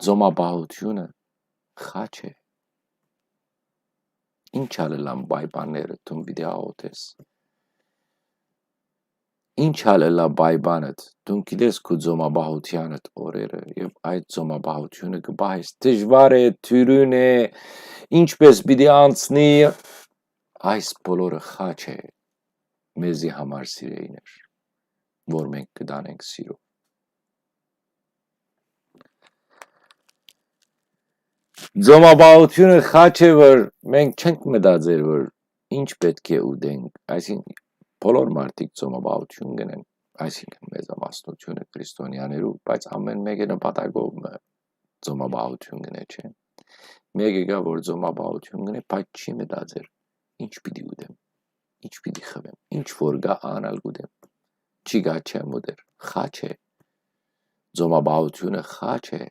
Ձոմաբահությունը խաչ է։ Ինչ ալելան բայբանները դու պիտի աղոթես։ Ինչ ալելա բայբանդ դու գիտես քո ձոմաբահությանդ օրերը եւ այդ ձոմաբահությունը կբահես դժվար է, թյուրուն է, ինչպես պիտի անցնի, այս բոլորը խաչ է մեզի համար սիրեիներ, որ մենք կդանենք սիրով։ Ձոմաբահությունը խաչ է, որ մենք չենք մտածել, որ ինչ պետք է ուտենք, այսինքն բոլոր մարդիկ ձոմաբահություն գնեն, այսինքն մեծամասնությունը քրիստոնյաներու, բայց ամեն մեկը նպատակով ձոմաբահություն գնե, չէ։ Մեկը գա, որ ձոմաբահություն գնե, բայց չի մտածել, ինչ պիտի ուտեմ, ինչ պիտի խմեմ, ինչ որ գա անալ գուտեմ, չի գա չեմ ուտեր, խաչ է, ձոմաբահությունը խաչ է,